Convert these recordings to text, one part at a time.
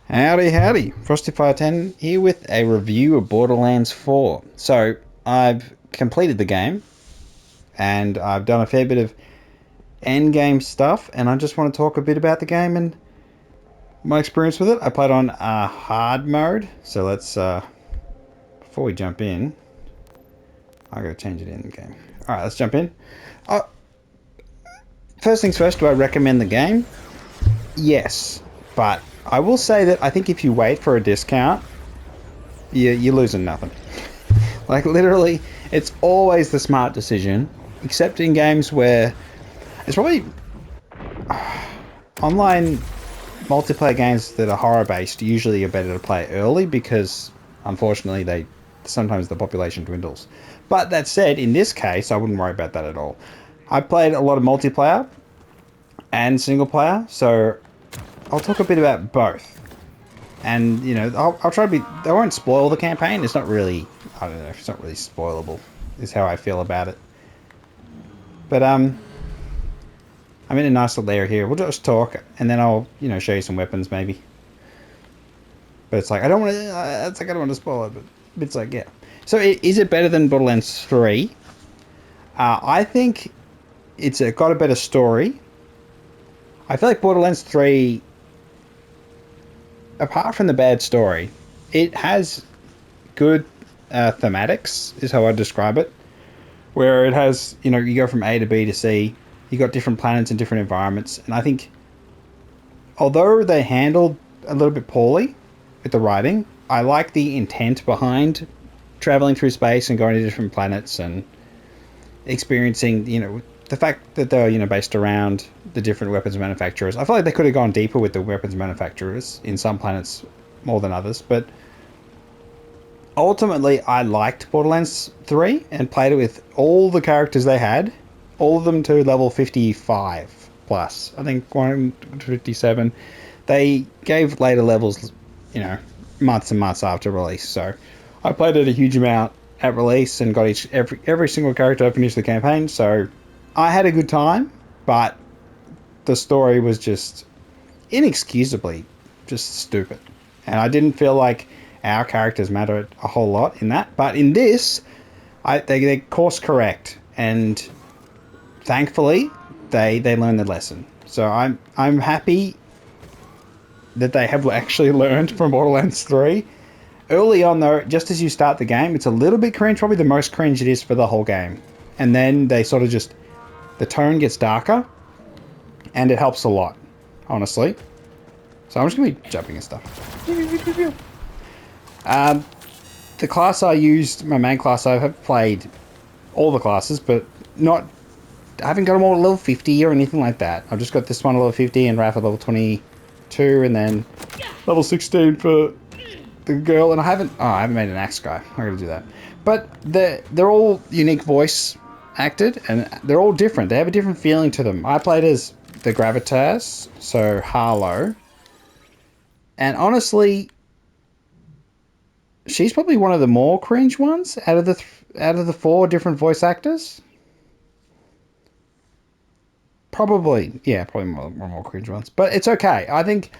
Howdy, howdy. FrostyFire10 here with a review of Borderlands 4. So, I've completed the game, and I've done a fair bit of endgame stuff, and I just want to talk a bit about the game and my experience with it. I played on hard mode, so let's, before we jump in, I gotta change it in the game. Alright, let's jump in. Uh, First things first, do I recommend the game? Yes, but I will say that I think if you wait for a discount, you're losing nothing. Like, literally, it's always the smart decision, except in games where it's probably online multiplayer games that are horror based usually are better to play early because unfortunately they sometimes the population dwindles. But that said, in this case, I wouldn't worry about that at all. I played a lot of multiplayer and single player, so I'll talk a bit about both. And, you know, I'll try to be... I won't spoil the campaign. It's not really... I don't know. It's not really spoilable, is how I feel about it. But, I'm in a nice little area here. We'll just talk, and then I'll, you know, show you some weapons, maybe. But it's like, I don't want to... it's like, I don't want to spoil it, but it's like, yeah. So, is it better than Borderlands 3? I think it's got a better story. I feel like Borderlands 3... apart from the bad story, it has good thematics, is how I describe it. Where it has, you know, you go from A to B to C, you got different planets and different environments, and I think, although they handled a little bit poorly with the writing, I like the intent behind traveling through space and going to different planets and experiencing, you know, the fact that they're, you know, based around the different weapons manufacturers. I feel like they could have gone deeper with the weapons manufacturers in some planets more than others, but ultimately I liked Borderlands 3 and played it with all the characters they had, all of them to level 55 plus. I think 157. They gave later levels, you know, months and months after release, so I played it a huge amount at release and got every single character. I finished the campaign, so I had a good time, but the story was just inexcusably just stupid. And I didn't feel like our characters mattered a whole lot in that. But in this, they course correct, and thankfully they learned the lesson. So I'm happy that they have actually learned from Borderlands 3. Early on though, just as you start the game, it's a little bit cringe, probably the most cringe it is for the whole game. And then they sort of just... the tone gets darker, and it helps a lot, honestly. So I'm just going to be jumping and stuff. The class I used, my main class, I have played all the classes, but not... I haven't got them all at level 50 or anything like that. I've just got this one at level 50 and Raph at level 22, and then level 16 for the girl, and I haven't made an axe guy. I gotta do that. But they're all unique voice acted, and they're all different. They have a different feeling to them. I played as the Gravitas, so Harlow, and honestly, she's probably one of the more cringe ones out of the four different voice actors. Probably, yeah, probably more cringe ones, but it's okay. I think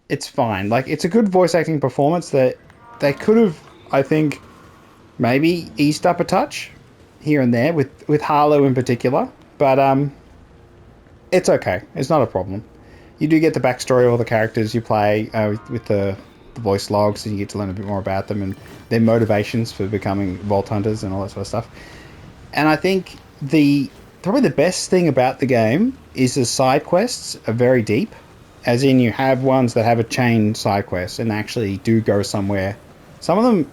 it's fine. Like, it's a good voice acting performance that they could have, I think, maybe eased up a touch here and there with Harlow in particular, but it's okay. It's not a problem. You do get the backstory of all the characters you play with the voice logs, and you get to learn a bit more about them and their motivations for becoming Vault Hunters and all that sort of stuff. And I think probably the best thing about the game is the side quests are very deep, as in you have ones that have a chain side quest and actually do go somewhere. Some of them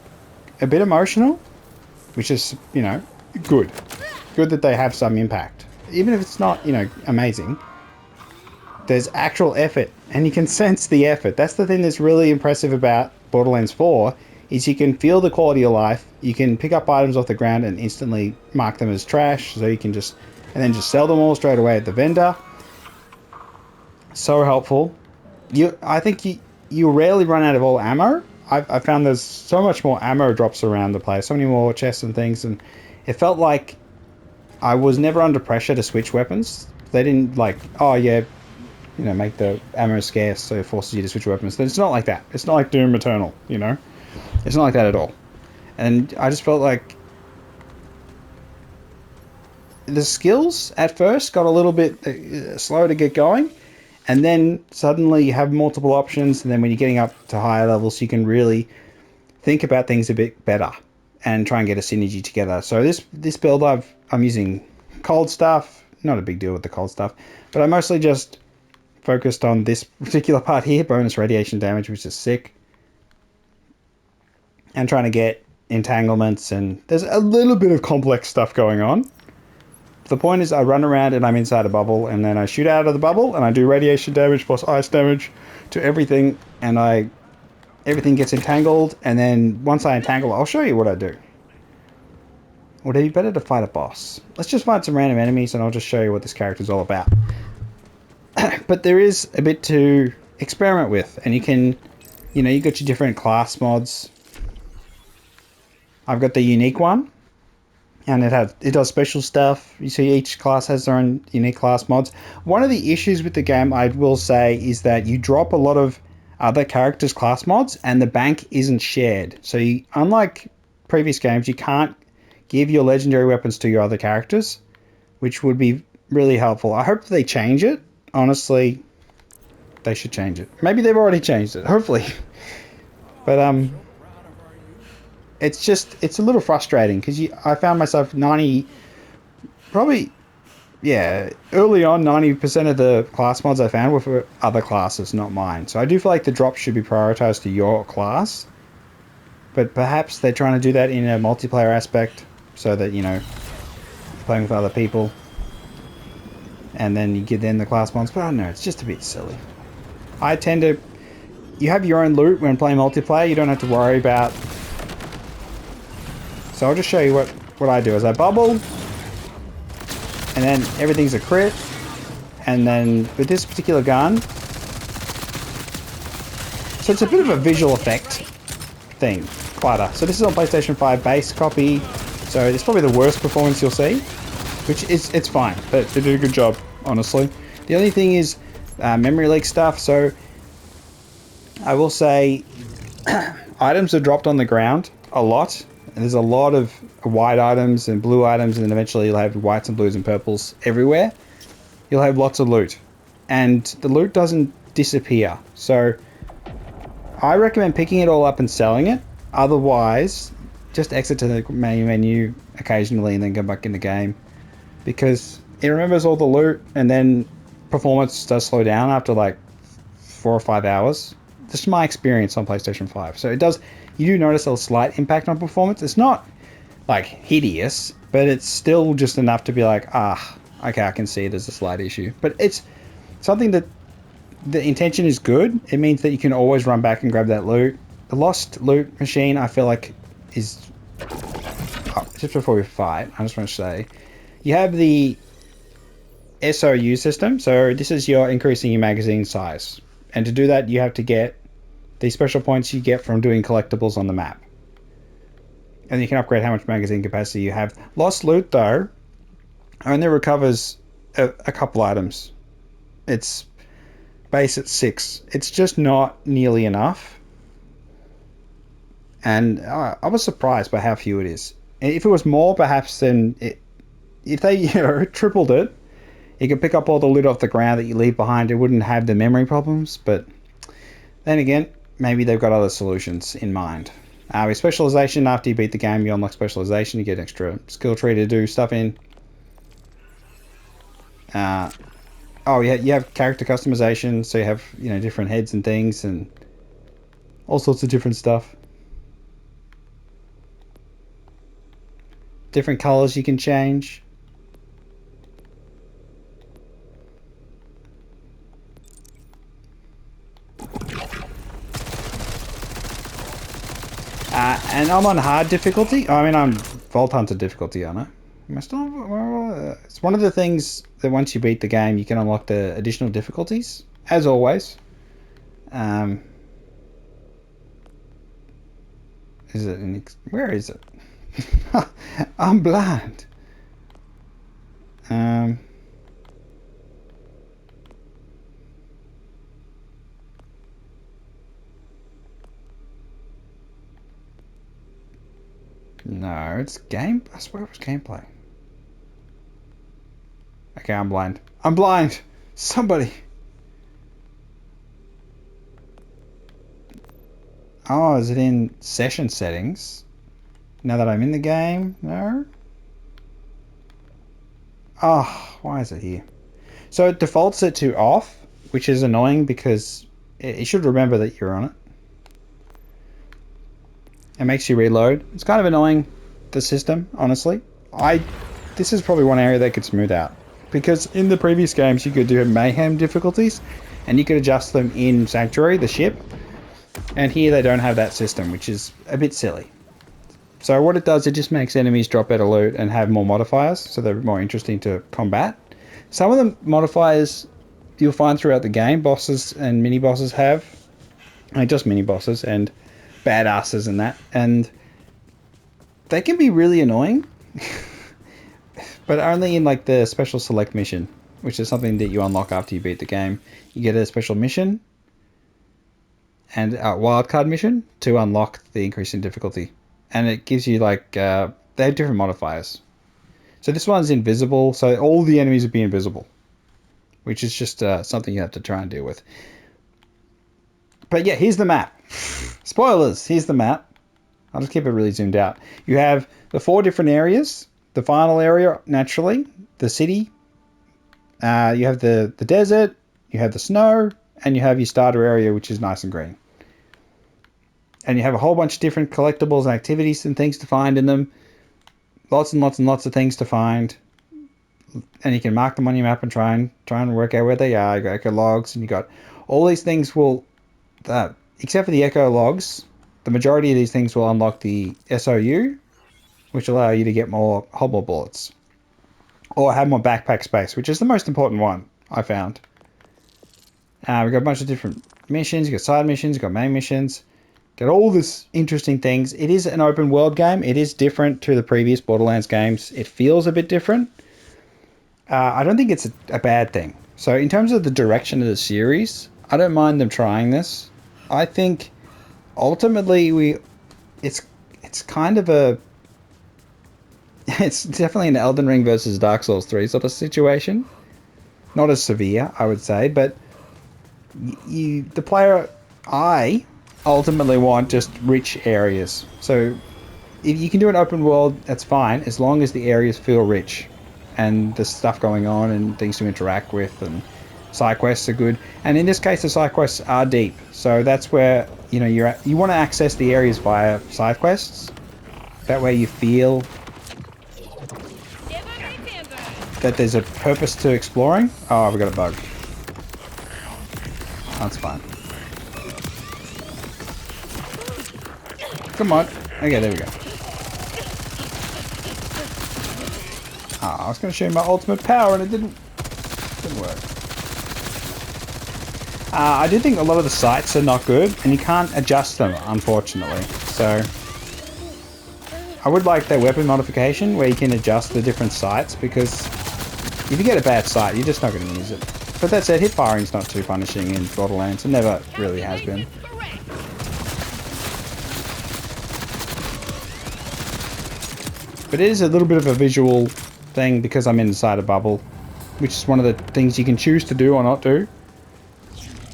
a bit emotional, which is, you know, good that they have some impact, even if it's not, you know, amazing. There's actual effort, and you can sense the effort. That's the thing that's really impressive about Borderlands 4, is you can feel the quality of life. You can pick up items off the ground and instantly mark them as trash, so you can just sell them all straight away at the vendor. So helpful. I think you rarely run out of all ammo. I found there's so much more ammo drops around the place, so many more chests and things, and it felt like I was never under pressure to switch weapons. They didn't like, oh yeah, you know, make the ammo scarce, so it forces you to switch weapons. It's not like that. It's not like Doom Eternal, you know? It's not like that at all. And I just felt like the skills at first got a little bit slow to get going, and then suddenly you have multiple options, and then when you're getting up to higher levels, you can really think about things a bit better and try and get a synergy together. So this build I'm using cold stuff, not a big deal with the cold stuff, but I mostly just focused on this particular part here, bonus radiation damage, which is sick, and trying to get entanglements, and there's a little bit of complex stuff going on. The point is I run around and I'm inside a bubble, and then I shoot out of the bubble and I do radiation damage plus ice damage to everything, and everything gets entangled, and then once I entangle, I'll show you what I do. Would it be better to fight a boss? Let's just find some random enemies and I'll just show you what this character is all about. But there is a bit to experiment with, and you can, you know, you got your different class mods. I've got the unique one, and it does special stuff. You see each class has their own unique class mods. One of the issues with the game, I will say, is that you drop a lot of other characters' class mods and the bank isn't shared. So unlike previous games, you can't give your legendary weapons to your other characters, which would be really helpful. I hope they change it. Honestly, they should change it. Maybe they've already changed it, hopefully. But it's a little frustrating because I found myself early on 90% of the class mods I found were for other classes, not mine. So I do feel like the drop should be prioritized to your class, but perhaps they're trying to do that in a multiplayer aspect so that, you know, playing with other people, and then you give them the class mods. But I don't know, it's just a bit silly. You have your own loot when playing multiplayer. You don't have to worry about. So I'll just show you what I do. Is I bubble, and then everything's a crit, and then with this particular gun, so it's a bit of a visual effect thing, clutter. So this is on PlayStation 5 base copy, so it's probably the worst performance you'll see, which it's fine, but they do a good job, honestly. The only thing is memory leak stuff. So I will say items are dropped on the ground a lot. And there's a lot of white items and blue items, and then eventually you'll have whites and blues and purples everywhere. You'll have lots of loot, and the loot doesn't disappear. So I recommend picking it all up and selling it. Otherwise, just exit to the main menu occasionally and then go back in the game, because it remembers all the loot, and then performance does slow down after like 4 or 5 hours. This is my experience on PlayStation 5. So it does. You do notice a slight impact on performance. It's not like hideous, but it's still just enough to be like, okay, I can see there's a slight issue. But it's something that the intention is good. It means that you can always run back and grab that loot. The lost loot machine, I feel like, is... Oh, just before we fight, I just want to say, you have the SOU system. So this is your increasing your magazine size. And to do that, you have to get the special points you get from doing collectibles on the map. And you can upgrade how much magazine capacity you have. Lost loot, though, only recovers a couple items. It's base at 6. It's just not nearly enough. And I was surprised by how few it is. If it was more, perhaps, then if they tripled it, you could pick up all the loot off the ground that you leave behind. It wouldn't have the memory problems, but then again, maybe they've got other solutions in mind. With specialization, after you beat the game, you unlock specialization. You get an extra skill tree to do stuff in. You have character customization, so you have different heads and things and all sorts of different stuff. Different colors you can change. And I'm on hard difficulty. I mean, I'm Vault Hunter difficulty, aren't I? Am I still? It's one of the things that once you beat the game, you can unlock the additional difficulties, as always. Is it? Where is it? I'm blind. No, it's game. I swear it was gameplay. Okay, I'm blind. I'm blind! Somebody! Oh, is it in session settings? Now that I'm in the game? No? Oh, why is it here? So it defaults it to off, which is annoying because it should remember that you're on it. It makes you reload. It's kind of annoying, the system, honestly. This is probably one area they could smooth out. Because in the previous games you could do mayhem difficulties and you could adjust them in Sanctuary, the ship. And here they don't have that system, which is a bit silly. So what it does, it just makes enemies drop better loot and have more modifiers, so they're more interesting to combat. Some of the modifiers you'll find throughout the game, bosses and mini-bosses have. Just mini-bosses and badasses and that. And they can be really annoying. But only in like the special select mission, which is something that you unlock after you beat the game. You get a special mission and a wildcard mission to unlock the increase in difficulty. And it gives you like, they have different modifiers. So this one's invisible, so all the enemies would be invisible. Which is just something you have to try and deal with. But yeah, here's the map. Spoilers, here's the map. I'll just keep it really zoomed out. You have the 4 different areas. The final area, naturally. The city. You have the desert. You have the snow. And you have your starter area, which is nice and green. And you have a whole bunch of different collectibles and activities and things to find in them. Lots and lots and lots of things to find. And you can mark them on your map and try and work out where they are. You got echo logs, and you got all these things will, except for the echo logs, the majority of these things will unlock the SOU, which will allow you to get more hobble bullets. Or have more backpack space, which is the most important one, I found. We've got a bunch of different missions. You've got side missions, you've got main missions. Got all this interesting things. It is an open world game. It is different to the previous Borderlands games. It feels a bit different. I don't think it's a bad thing. So in terms of the direction of the series, I don't mind them trying this. I think ultimately it's kind of a... It's definitely an Elden Ring versus Dark Souls 3 sort of situation. Not as severe, I would say, but the player... I ultimately want just rich areas. So if you can do an open world, that's fine, as long as the areas feel rich and there's stuff going on and things to interact with, and side quests are good. And in this case, the side quests are deep, so that's where you want to access the areas via side quests. That way you feel that there's a purpose to exploring. Oh, we got a bug. That's fine. Come on. Okay, there we go. I was going to show you my ultimate power and it didn't work. I do think a lot of the sights are not good and you can't adjust them, unfortunately. So I would like that weapon modification where you can adjust the different sights, because if you get a bad sight, you're just not going to use it. But that said, hip firing's not too punishing in Borderlands. It never really has been. But it is a little bit of a visual thing because I'm inside a bubble, which is one of the things you can choose to do or not do.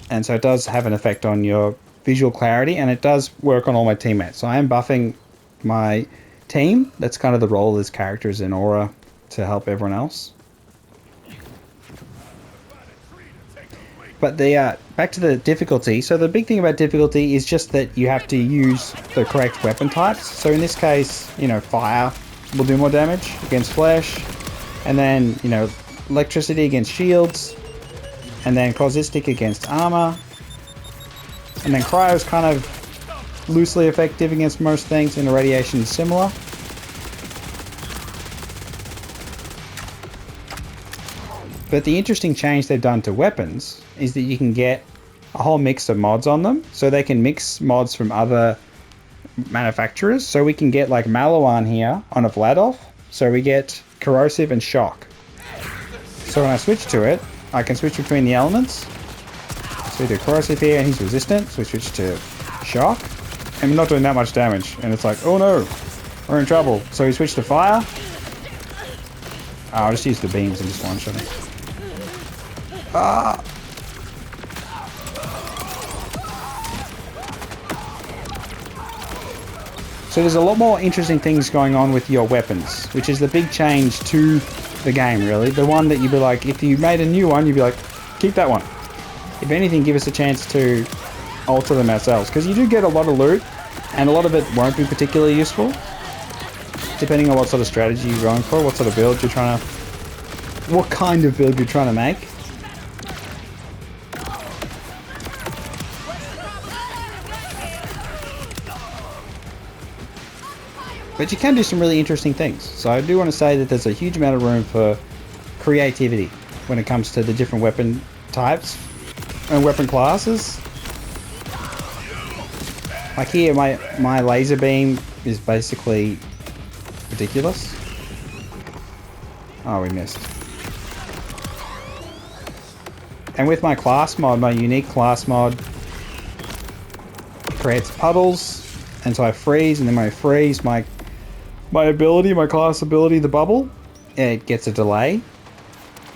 And so it does have an effect on your visual clarity, and it does work on all my teammates. So I am buffing my team. That's kind of the role as characters in Aura, to help everyone else. But back to the difficulty. So the big thing about difficulty is just that you have to use the correct weapon types. So in this case, fire will do more damage against flesh, and then electricity against shields, and then caustic against armor, and then cryo is kind of loosely effective against most things, and irradiation is similar. But the interesting change they've done to weapons is that you can get a whole mix of mods on them, so they can mix mods from other manufacturers. So we can get like Maliwan here on a Vladov, so we get corrosive and shock. So when I switch to it, I can switch between the elements. So we do corrosive here and he's resistant, so we switch to shock, and we're not doing that much damage, and it's like, oh no. We're in trouble. So we switch to fire. Oh, I'll just use the beams and just one-shot him. Ah! So there's a lot more interesting things going on with your weapons, which is the big change to the game, really. The one that you'd be like, if you made a new one, you'd be like, keep that one. If anything, give us a chance to alter them ourselves, because you do get a lot of loot, and a lot of it won't be particularly useful, depending on what sort of strategy you're going for, what sort of build you're trying to... what kind of build you're trying to make. But you can do some really interesting things. So I do want to say that there's a huge amount of room for creativity when it comes to the different weapon types and weapon classes. Like here, my laser beam is basically ridiculous. Oh, we missed. And with my class mod, my unique class mod, it creates puddles, and so I freeze, and then when I freeze, my ability, my class ability, the bubble, it gets a delay,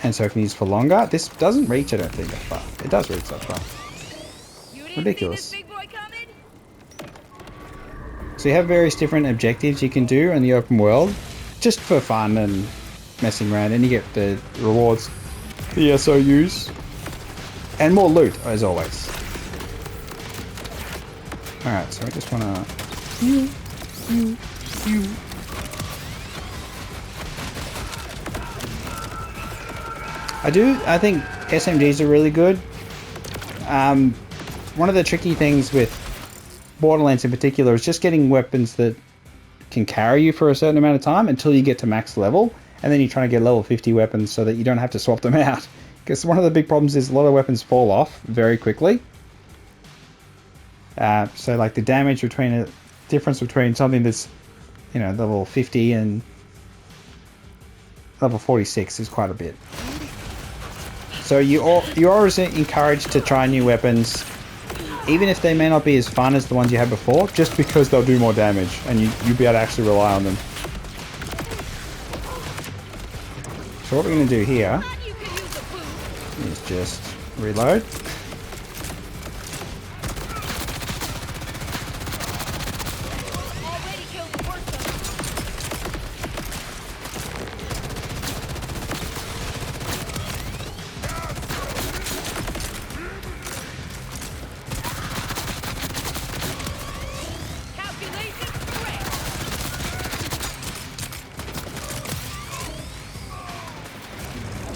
and so it can use for longer. This doesn't reach, I don't think, that far. It does reach that far. Ridiculous. So you have various different objectives you can do in the open world, just for fun and messing around, and you get the rewards, the SOUs, and more loot, as always. Alright, so I just want to... I think SMGs are really good. One of the tricky things with Borderlands in particular is just getting weapons that can carry you for a certain amount of time until you get to max level, and then you're trying to get level 50 weapons so that you don't have to swap them out. Because one of the big problems is a lot of weapons fall off very quickly. So like the damage between difference between something that's, you know, level 50 and level 46 is quite a bit. So you're always encouraged to try new weapons, even if they may not be as fun as the ones you had before, just because they'll do more damage and you'll be able to actually rely on them. So what we're going to do here is just reload.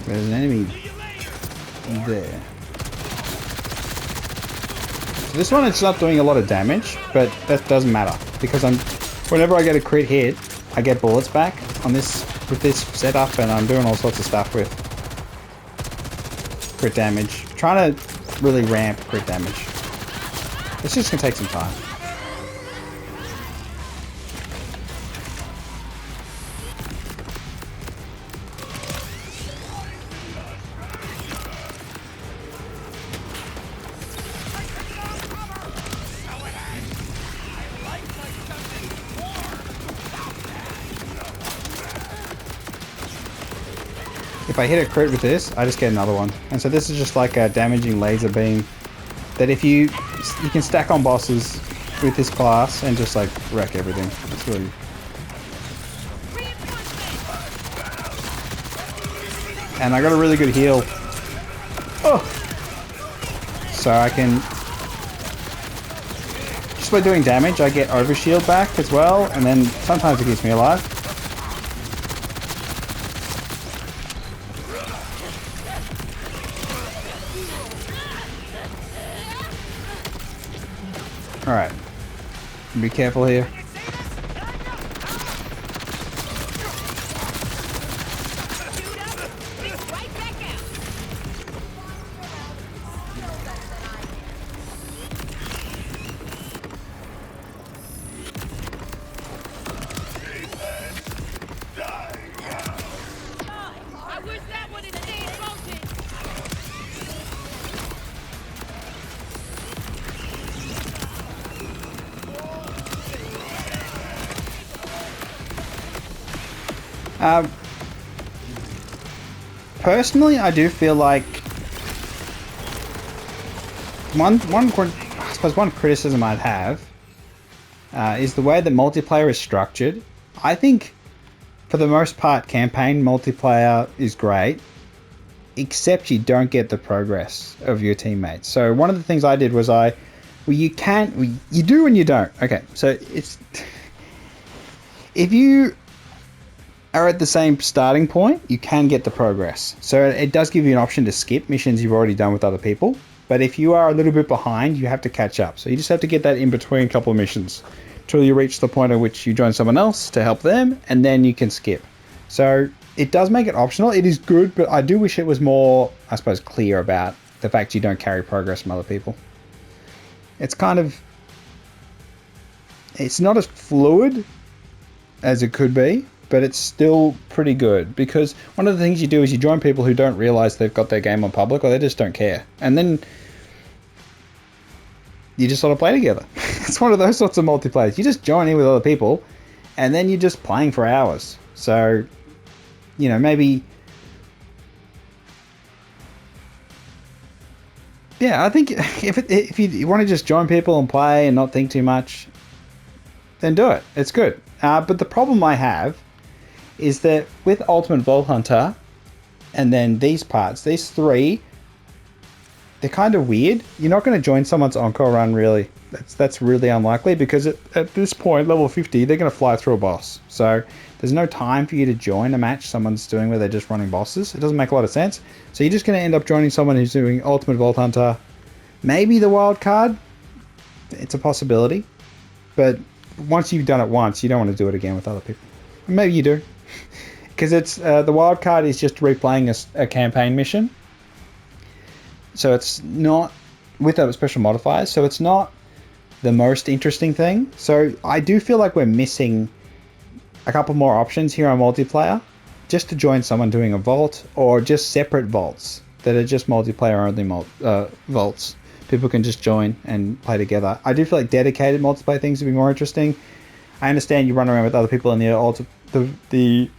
There's an enemy there. So this one, it's not doing a lot of damage, but that doesn't matter because whenever I get a crit hit, I get bullets back on this with this setup, and I'm doing all sorts of stuff with crit damage. Trying to really ramp crit damage. It's just gonna take some time. If I hit a crit with this, I just get another one. And so this is just like a damaging laser beam that if you can stack on bosses with this class and just like wreck everything. It's really... And I got a really good heal. Oh! So I can... Just by doing damage, I get overshield back as well, and then sometimes it keeps me alive. Alright, be careful here. Personally, I do feel like one criticism I'd have is the way that multiplayer is structured. I think, for the most part, campaign multiplayer is great, except you don't get the progress of your teammates. So one of the things I did was you do and you don't. Okay, so it's if you are at the same starting point, you can get the progress. So it does give you an option to skip missions you've already done with other people. But if you are a little bit behind, you have to catch up. So you just have to get that in between couple of missions till you reach the point at which you join someone else to help them, and then you can skip. So it does make it optional. It is good, but I do wish it was more, I suppose, clear about the fact you don't carry progress from other people. It's not as fluid as it could be, but it's still pretty good, because one of the things you do is you join people who don't realize they've got their game on public, or they just don't care, and then you just sort of play together. It's one of those sorts of multiplayers. You just join in with other people, and then you're just playing for hours. So, you know, maybe, yeah, I think if you want to just join people and play and not think too much, then do it. It's good. But the problem I have is that with Ultimate Vault Hunter and then these parts, these three, they're kind of weird. You're not going to join someone's Encore run, really. That's really unlikely, because at this point, level 50, they're going to fly through a boss. So there's no time for you to join a match someone's doing where they're just running bosses. It doesn't make a lot of sense. So you're just going to end up joining someone who's doing Ultimate Vault Hunter. Maybe the wild card. It's a possibility. But once you've done it once, you don't want to do it again with other people. Maybe you do. Because it's the wild card is just replaying a campaign mission. So it's not with a special modifiers. So it's not the most interesting thing. So I do feel like we're missing a couple more options here on multiplayer, just to join someone doing a vault, or just separate vaults that are just multiplayer only vaults. People can just join and play together. I do feel like dedicated multiplayer things would be more interesting. I understand you run around with other people in the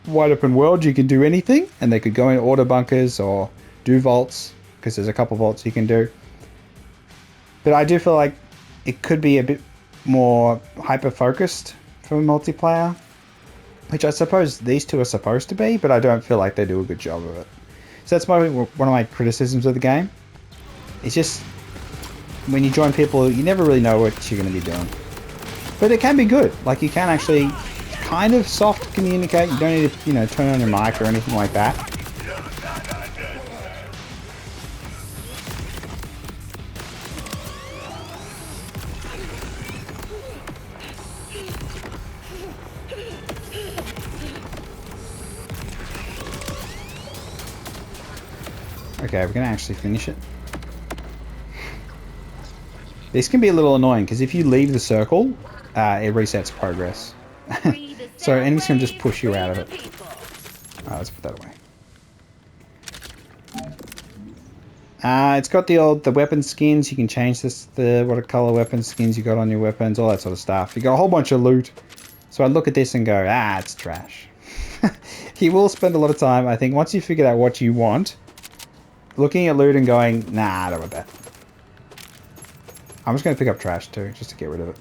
wide open world. You can do anything, and they could go in auto bunkers or do vaults, because there's a couple vaults you can do. But I do feel like it could be a bit more hyper-focused for multiplayer, which I suppose these two are supposed to be, but I don't feel like they do a good job of it. So that's one of my criticisms of the game. It's just, when you join people, you never really know what you're going to be doing. But it can be good. Like, you can actually kind of soft communicate. You don't need to, turn on your mic or anything like that. Okay, we're going to actually finish it. This can be a little annoying, because if you leave the circle, it resets progress. So enemies can just push you out of it. Let's put that away. It's got the weapon skins. You can change what color weapon skins you got on your weapons, all that sort of stuff. You got a whole bunch of loot. So I look at this and go, it's trash. You will spend a lot of time, I think, once you figure out what you want, looking at loot and going, nah, I don't want that. I'm just going to pick up trash too, just to get rid of it.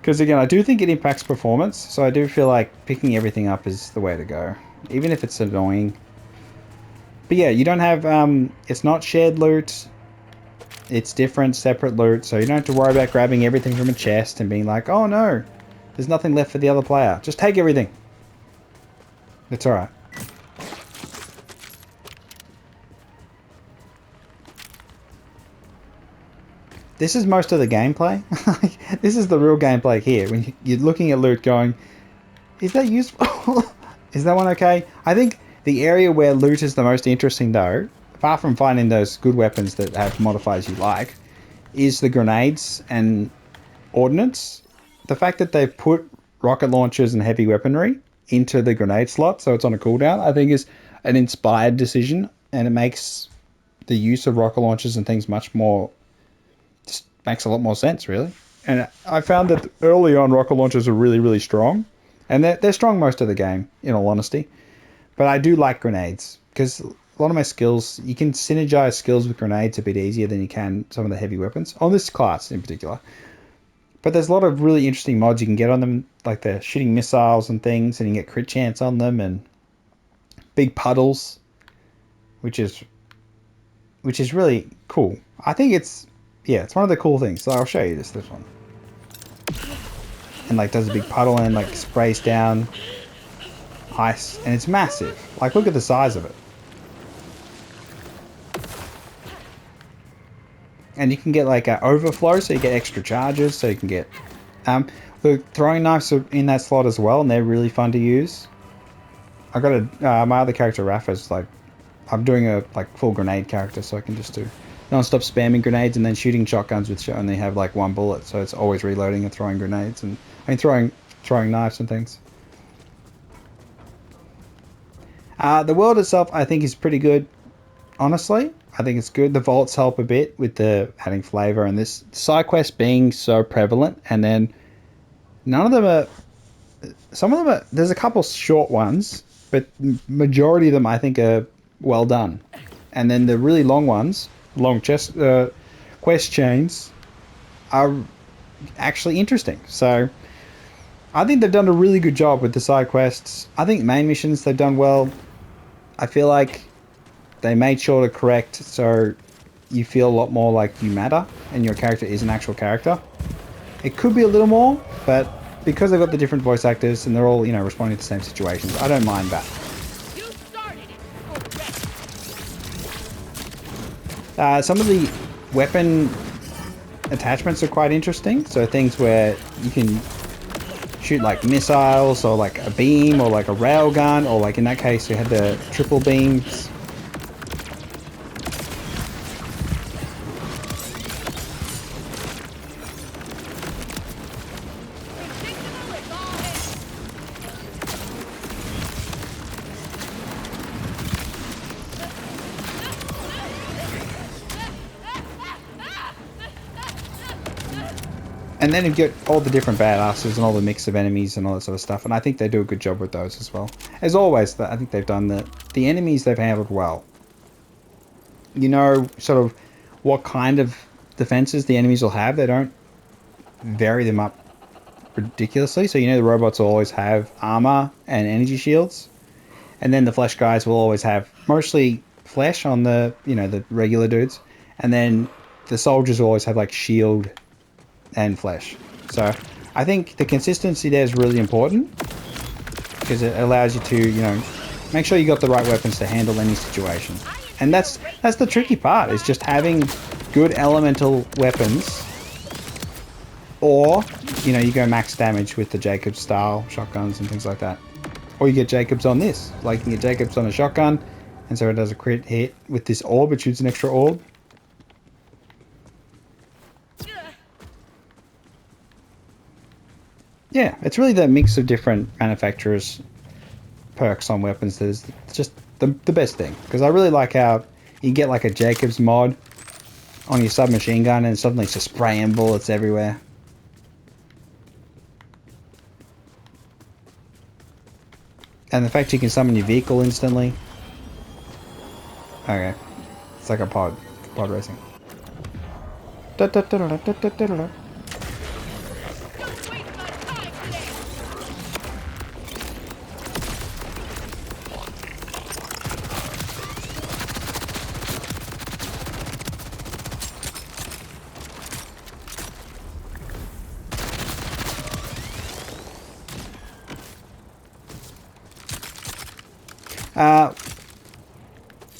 Because again, I do think it impacts performance, so I do feel like picking everything up is the way to go, even if it's annoying. But yeah, you don't have, it's not shared loot, it's different, separate loot, so you don't have to worry about grabbing everything from a chest and being like, oh no, there's nothing left for the other player. Just take everything. It's alright. This is most of the gameplay. This is the real gameplay here. When you're looking at loot going, is that useful? Is that one okay? I think the area where loot is the most interesting though, apart from finding those good weapons that have modifiers you like, is the grenades and ordnance. The fact that they've put rocket launchers and heavy weaponry into the grenade slot, so it's on a cooldown, I think is an inspired decision, and it makes the use of rocket launchers and things much more... makes a lot more sense, really. And I found that early on, rocket launchers are really, really strong. And they're strong most of the game, in all honesty. But I do like grenades, because a lot of my skills, you can synergize skills with grenades a bit easier than you can some of the heavy weapons, on this class in particular. But there's a lot of really interesting mods you can get on them, like the shooting missiles and things, and you can get crit chance on them, and big puddles, which is really cool. I think it's one of the cool things. So I'll show you this one. And like does a big puddle and like sprays down ice, and it's massive. Like look at the size of it. And you can get like an overflow, so you get extra charges, so you can get the throwing knives are in that slot as well, and they're really fun to use. I got a my other character Rafa's like, I'm doing a like full grenade character, so I can just do non-stop spamming grenades and then shooting shotguns with and they have like one bullet, so it's always reloading and throwing grenades, and I mean throwing knives and things. The world itself I think is pretty good, honestly. I think it's good. The vaults help a bit with the adding flavor, and this side quest being so prevalent, and then none of them are, some of them are, there's a couple short ones, but majority of them I think are well done. And then the really long ones, long quest chains, are actually interesting. So I think they've done a really good job with the side quests. I think main missions they've done well. I feel like they made sure to correct so you feel a lot more like you matter and your character is an actual character. It could be a little more, but because they've got the different voice actors and they're all, you know, responding to the same situations, I don't mind that. Some of the weapon attachments are quite interesting. So things where you can shoot like missiles or like a beam or like a railgun, or like in that case you had the triple beams. And then you get all the different badasses and all the mix of enemies and all that sort of stuff. And I think they do a good job with those as well. As always, I think they've done the enemies they've handled well. You know, sort of what kind of defenses the enemies will have. They don't vary them up ridiculously. So you know the robots will always have armor and energy shields. And then the flesh guys will always have mostly flesh on the, you know, the regular dudes. And then the soldiers will always have like shield and flesh. So I think the consistency there is really important, because it allows you to, you know, make sure you got the right weapons to handle any situation. And that's the tricky part, is just having good elemental weapons, or, you know, you go max damage with the Jacobs style shotguns and things like that. Or you get Jacobs on this, like you can get Jacobs on a shotgun, and so it does a crit hit with this orb, it shoots an extra orb. Yeah, it's really the mix of different manufacturers' perks on weapons that is just the best thing. Because I really like how you get like a Jacobs mod on your submachine gun and suddenly it's just spraying bullets everywhere. And the fact you can summon your vehicle instantly. Okay. It's like a pod racing. Da, da, da, da, da, da, da, da.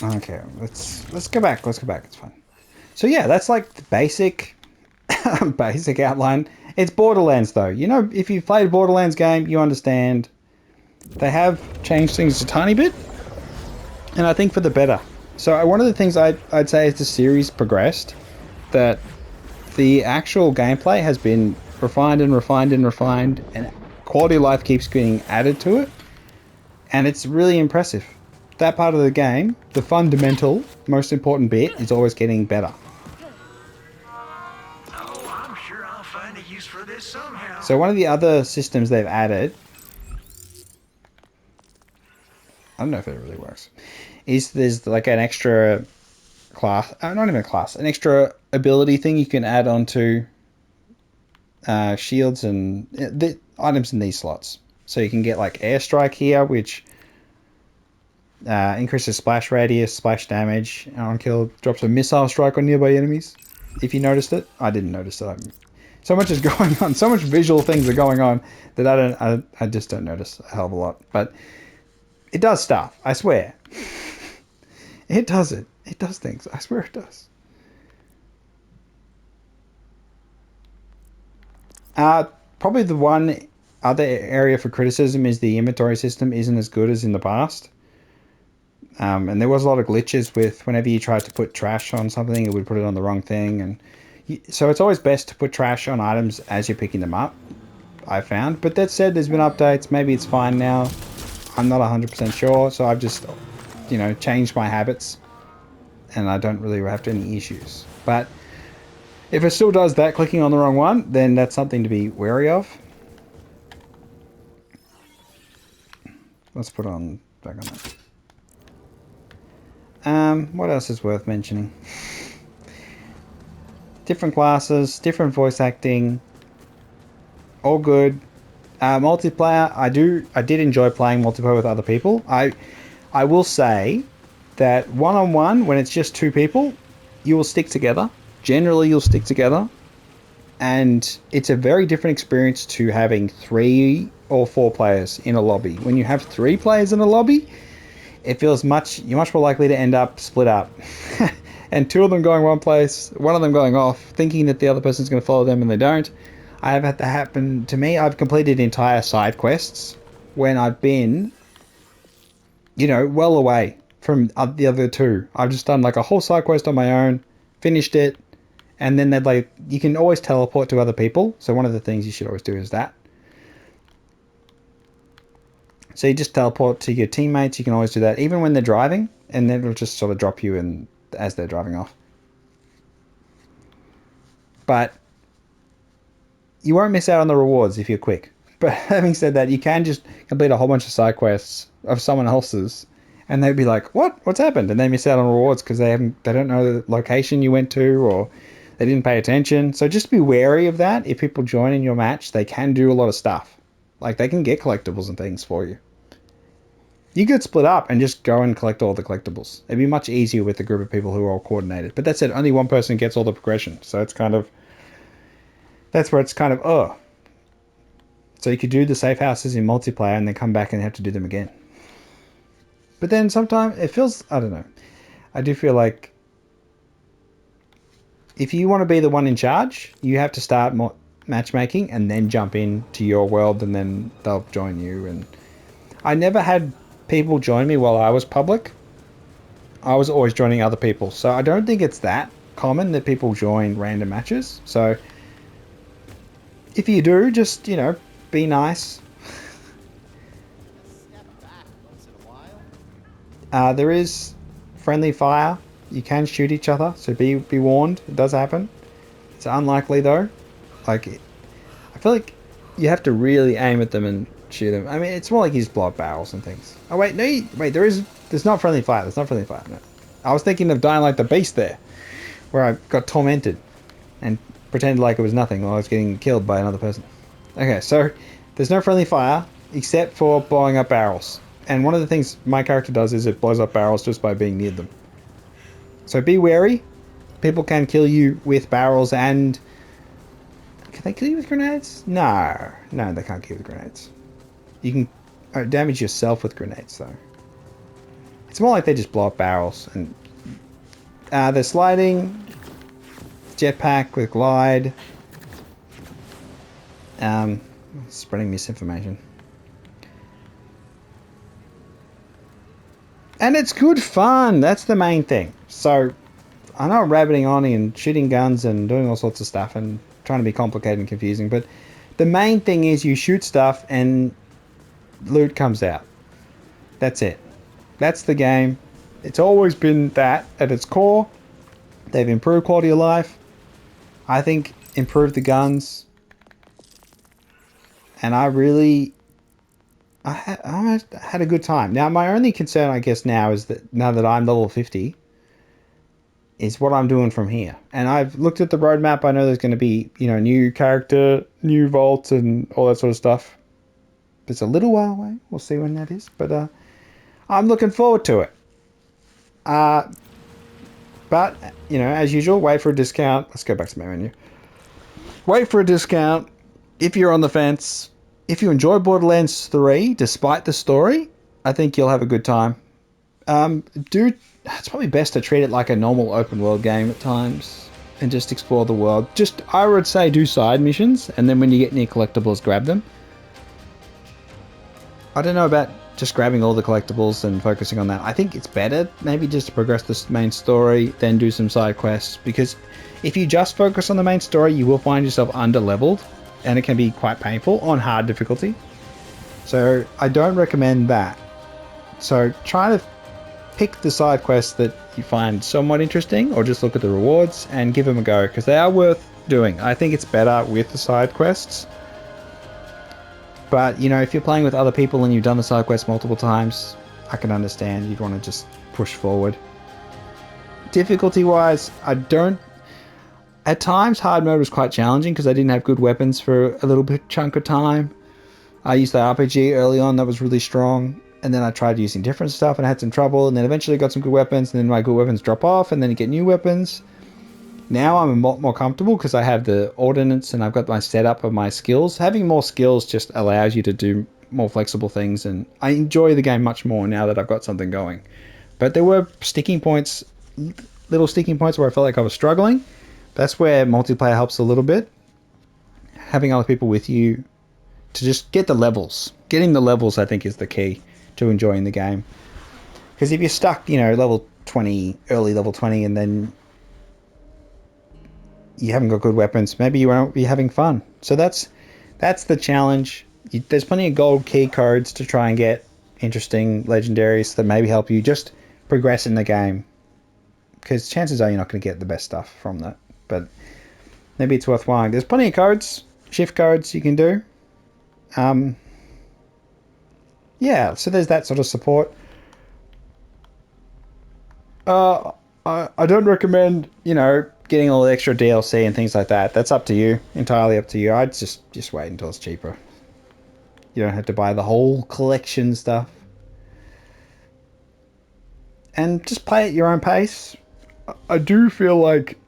Okay, let's go back. Let's go back. It's fine. So yeah, that's like the basic basic outline. It's Borderlands though. You know, if you've played a Borderlands game, you understand they have changed things a tiny bit, and I think for the better. So one of the things I'd say as the series progressed, that the actual gameplay has been refined and refined and refined, and quality of life keeps getting added to it, and it's really impressive. That part of the game, the fundamental, most important bit, is always getting better. Oh, I'm sure I'll find a use for this somehow. So one of the other systems they've added I don't know if it really works. Is there's like an extra class, not even a class, an extra ability thing you can add onto shields and the items in these slots. So you can get like airstrike here, which increases splash radius, splash damage on kill, drops a missile strike on nearby enemies. If you noticed it, I didn't notice it. So much is going on, so much visual things are going on that I just don't notice a hell of a lot. But it does stuff, I swear. It does it. It does things. I swear it does. Probably the one other area for criticism is the inventory system isn't as good as in the past. And there was a lot of glitches with whenever you tried to put trash on something, it would put it on the wrong thing. And so it's always best to put trash on items as you're picking them up, I found. But that said, there's been updates. Maybe it's fine now. I'm not 100% sure. So I've just, changed my habits. And I don't really have any issues. But if it still does that, clicking on the wrong one, then that's something to be wary of. Let's put on back on that. What else is worth mentioning? Different classes, different voice acting, all good. Multiplayer, I did enjoy playing multiplayer with other people. I will say that one-on-one, when it's just two people, you will stick together. Generally, you'll stick together. And it's a very different experience to having 3 or 4 players in a lobby. When you have 3 players in a lobby, it feels you're much more likely to end up split up. And 2 of them going one place, 1 of them going off, thinking that the other person's going to follow them and they don't. I have had that happen to me. I've completed entire side quests when I've been, well away from the other 2. I've just done like a whole side quest on my own, finished it, and then they'd you can always teleport to other people. So one of the things you should always do is that. So you just teleport to your teammates. You can always do that, even when they're driving, and then it'll just sort of drop you in as they're driving off. But you won't miss out on the rewards if you're quick. But having said that, you can just complete a whole bunch of side quests of someone else's, and they'd be like, "What? What's happened?" And they miss out on rewards because they don't know the location you went to, or they didn't pay attention. So just be wary of that. If people join in your match, they can do a lot of stuff. Like they can get collectibles and things for you. You could split up and just go and collect all the collectibles. It'd be much easier with a group of people who are all coordinated. But that said, only one person gets all the progression. So it's that's where it's kind of, So you could do the safe houses in multiplayer and then come back and have to do them again. But then sometimes it feels, I don't know. I do feel like if you want to be the one in charge, you have to start matchmaking and then jump into your world and then they'll join you. And I never had people join me while I was public. I was always joining other people. So I don't think it's that common that people join random matches. So if you do, just, be nice. There is friendly fire. You can shoot each other, so be warned. It does happen. It's unlikely though. Like, I feel like you have to really aim at them and shoot them. I mean, it's more like you just blow up barrels and things. Oh wait, no, there's not friendly fire. There's not friendly fire. No. I was thinking of Dying Like the Beast there, where I got tormented and pretended like it was nothing while I was getting killed by another person. Okay, so there's no friendly fire except for blowing up barrels. And one of the things my character does is it blows up barrels just by being near them. So be wary. People can kill you with barrels and... Can they kill you with grenades? No, they can't kill you with grenades. You can damage yourself with grenades though. It's more like they just blow up barrels. And they're sliding, jetpack with glide. Spreading misinformation. And it's good fun. That's the main thing. So I know I'm rabbiting on and shooting guns and doing all sorts of stuff and trying to be complicated and confusing, but the main thing is you shoot stuff and loot comes out. That's it. That's the game. It's always been that at its core. They've improved quality of life. I think improved the guns. And I really I had a good time. Now, my only concern, I guess, now is that now that I'm level 50, is what I'm doing from here. And I've looked at the roadmap. I know there's going to be, new character, new vault, and all that sort of stuff. It's a little while away. We'll see when that is. But I'm looking forward to it. Uh, but, as usual, wait for a discount. Let's go back to my menu. Wait for a discount if you're on the fence. If you enjoy Borderlands 3, despite the story, I think you'll have a good time. It's probably best to treat it like a normal open world game at times and just explore the world. I would say do side missions, and then when you get near collectibles, grab them. I don't know about just grabbing all the collectibles and focusing on that. I think it's better maybe just to progress the main story, then do some side quests, because if you just focus on the main story, you will find yourself under-leveled, and it can be quite painful on hard difficulty. So I don't recommend that. So try to pick the side quests that you find somewhat interesting, or just look at the rewards and give them a go, because they are worth doing. I think it's better with the side quests. But, if you're playing with other people and you've done the side quests multiple times, I can understand you'd want to just push forward. Difficulty-wise, at times, hard mode was quite challenging because I didn't have good weapons for a little bit chunk of time. I used the RPG early on that was really strong, and then I tried using different stuff and I had some trouble, and then eventually got some good weapons, and then my good weapons drop off, and then you get new weapons. Now I'm a lot more comfortable because I have the ordnance and I've got my setup of my skills. Having more skills just allows you to do more flexible things, and I enjoy the game much more now that I've got something going. But there were little sticking points where I felt like I was struggling. That's where multiplayer helps a little bit. Having other people with you to just get the levels. Getting the levels, I think, is the key to enjoying the game. Because if you're stuck, level 20, early level 20, and then you haven't got good weapons, maybe you won't be having fun. So that's the challenge. There's plenty of gold key cards to try and get interesting legendaries that maybe help you just progress in the game, because chances are you're not going to get the best stuff from that, but maybe it's worthwhile. There's plenty of codes, shift codes you can do. Yeah, so there's that sort of support. I don't recommend, getting all the extra DLC and things like that. That's up to you, entirely up to you. I'd just wait until it's cheaper. You don't have to buy the whole collection stuff. And just play at your own pace. I do feel like...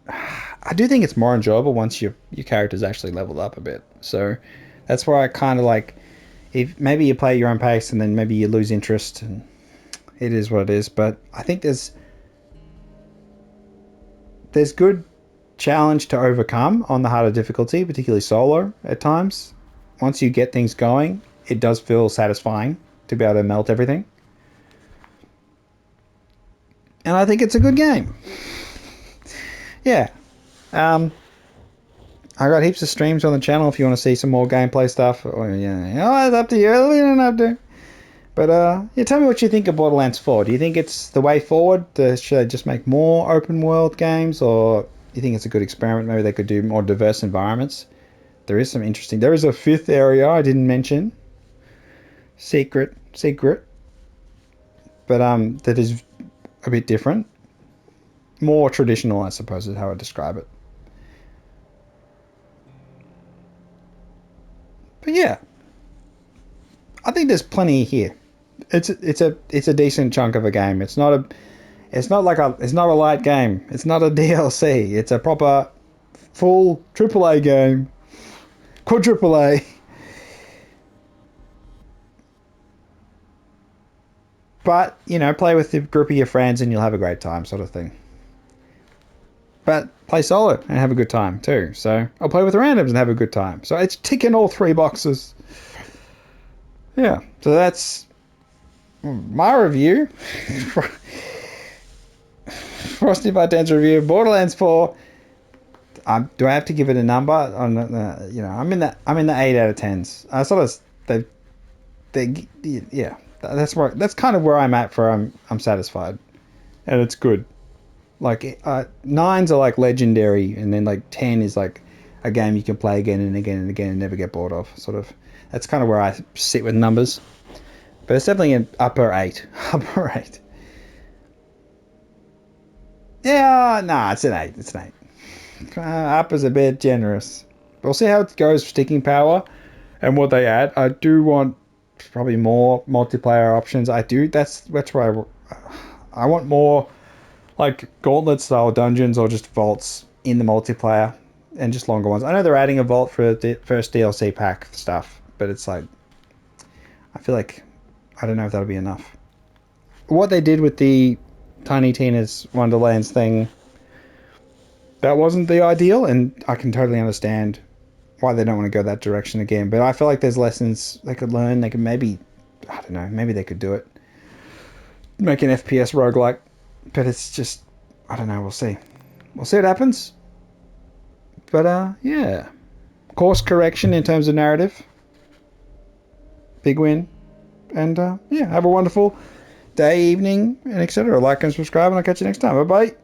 I do think it's more enjoyable once your character's actually leveled up a bit. So that's where I kind of like... If maybe you play at your own pace and then maybe you lose interest, and it is what it is. But I think there's good challenge to overcome on the harder difficulty, particularly solo at times. Once you get things going, it does feel satisfying to be able to melt everything. And I think it's a good game. Yeah. I got heaps of streams on the channel if you want to see some more gameplay stuff. Or, it's up to you. You don't have to. But tell me what you think of Borderlands 4. Do you think it's the way forward? Should they just make more open world games, or do you think it's a good experiment? Maybe they could do more diverse environments. There is some interesting... There is a fifth area I didn't mention. Secret. But that is a bit different. More traditional, I suppose, is how I describe it. But yeah, I think there's plenty here. It's a decent chunk of a game. It's not a light game. It's not a DLC. It's a proper full AAA game. Quadruple A. But, play with the group of your friends and you'll have a great time, sort of thing. But play solo and have a good time too. So I'll play with randoms and have a good time. So it's ticking all three boxes. Yeah, so that's my review. FrostyFire10's review. Borderlands 4. Do I have to give it a number? I'm in the 8 out of 10s. I sort of yeah. That's kind of where I'm at. I'm satisfied, and it's good. Like 9s are like legendary, and then like 10 is like a game you can play again and again and again and never get bored of. Sort of. That's kind of where I sit with numbers. But it's definitely an upper 8. Upper 8. Yeah, nah, it's an 8. It's an 8. Up is a bit generous. We'll see how it goes for sticking power and what they add. I do want probably more multiplayer options. I do. That's why I want more like gauntlet style dungeons or just vaults in the multiplayer and just longer ones. I know they're adding a vault for the first DLC pack stuff, but it's like I feel like I don't know if that'll be enough. What they did with the Tiny Tina's Wonderlands thing, that wasn't the ideal, and I can totally understand why they don't want to go that direction again. But I feel like there's lessons they could learn. They could maybe, I don't know, maybe they could do it. Make an FPS roguelike. But it's just, I don't know, we'll see. We'll see what happens. But, yeah. Course correction in terms of narrative. Big win. And, yeah, have a wonderful day, evening, and etc. Like and subscribe, and I'll catch you next time. Bye-bye.